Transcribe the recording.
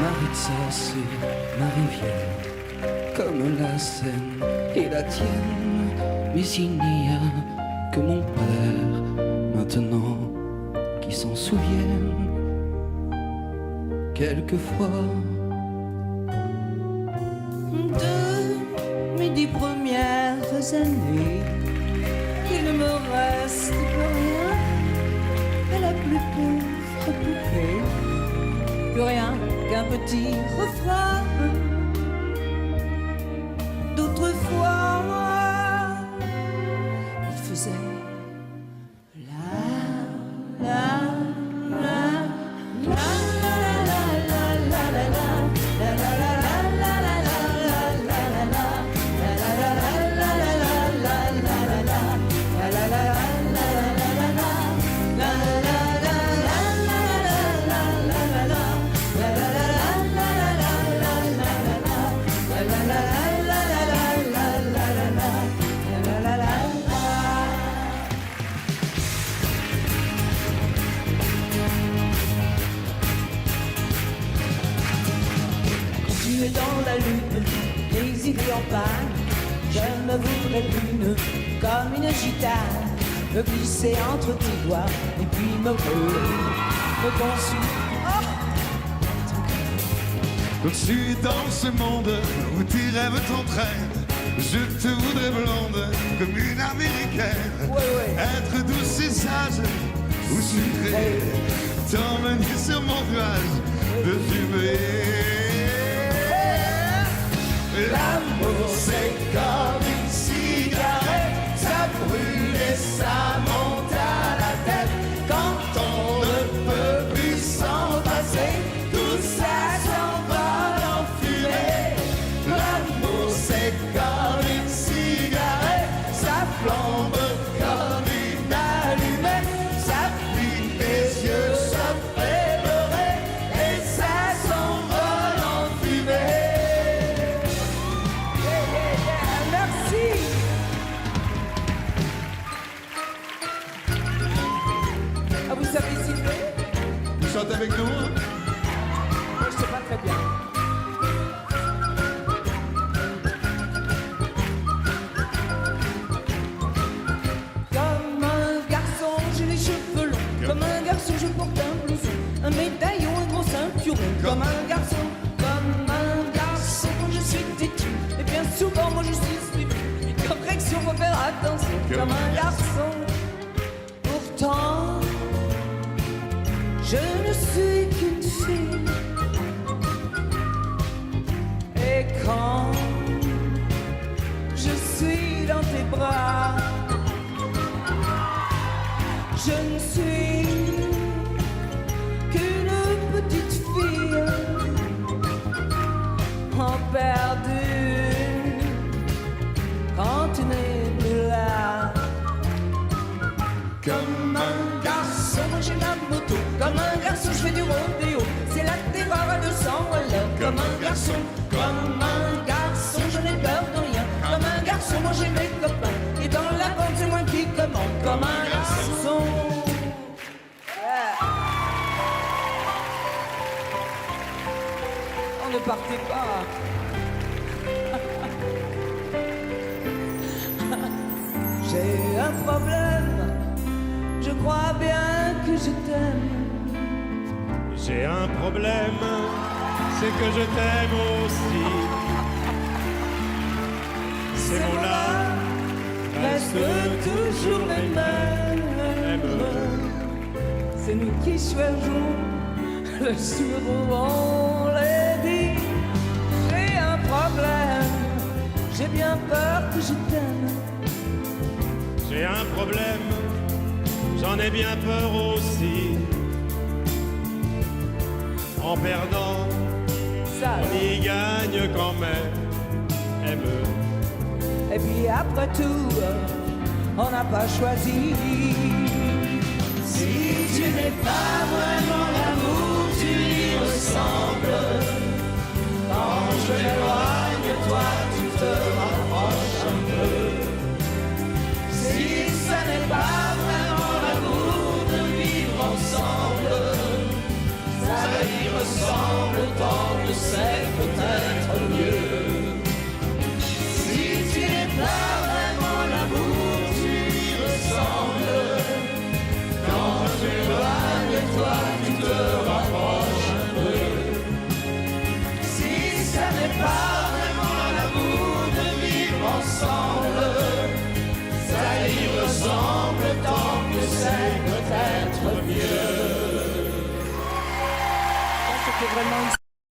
Maritza, c'est ma rivière, comme la Seine et la tienne. Mais il n'y a que mon père maintenant qui s'en souvienne. Quelquefois, de mes 10 premières années, il ne me reste plus rien à la plus pauvre poupée. Plus rien qu'un petit refrain. D'autres fois, il faisait la la la la dans la lune, les idées en panne. Je ne voudrais plus, comme une gitane, me glisser entre tes doigts et puis me consumer. Quand je suis dans ce monde où tes rêves t'entraînent, je te voudrais blonde comme une américaine. Être douce et sage ou sucrée, t'emmener sur mon nuage de fumée. L'amour c'est comme une cigarette, ça brûle et ça monte à la tête. Quand on ne peut plus s'en passer, tout ça s'envole en fumée. L'amour c'est comme une cigarette, ça flambe comme une allumette. Ça pique mes yeux, ça fait pleurer et ça s'envole en fumée. Vous savez siffler? Vous chantez avec nous? Moi, je sais pas très bien. Comme un garçon, j'ai les cheveux longs. Comme un garçon, je porte un blouson, un médaillon, un gros ceinturon. Comme un garçon, quand je suis têtu. Et bien souvent, moi, je suis suivi. Correction, faut faire attention. Comme un garçon, pourtant. Je ne suis qu'une fille. Et quand je suis dans tes bras, je ne suis qu'une petite fille en perdue quand tu n'es plus là. Comme un garçon, j'ai la moto. Comme un garçon, je fais du rodéo. C'est la terreur à 200 à l'heure. Comme un garçon, je n'ai peur de rien. Comme un garçon, moi j'ai mes copains. Et dans la bande, c'est moi qui commande. Comme un garçon. On ne partez pas. J'ai un problème. Je crois bien que je t'aime. J'ai un problème, c'est que je t'aime aussi. Ces mots-là restent toujours les mêmes. C'est nous qui choisissons le jour où on les dit. J'ai un problème, j'ai bien peur que je t'aime. J'ai un problème, j'en ai bien peur aussi. En perdant, Ça, on y gagne quand même. et puis après tout, on n'a pas choisi. Si tu n'es pas vraiment l'amour, tu y ressembles. Quand je m'éloigne, toi tu te rapproches un peu. Si ce n'est pas vraiment l'amour de vivre ressemble tant que c'est peut-être mieux. Si tu n'es pas vraiment l'amour, tu y ressembles. Quand tu éloignes toi, tu te rapproches un peu. Si ça n'est pas vraiment l'amour de vivre ensemble, ça y ressemble tant que c'est peut-être mieux. C'était vraiment une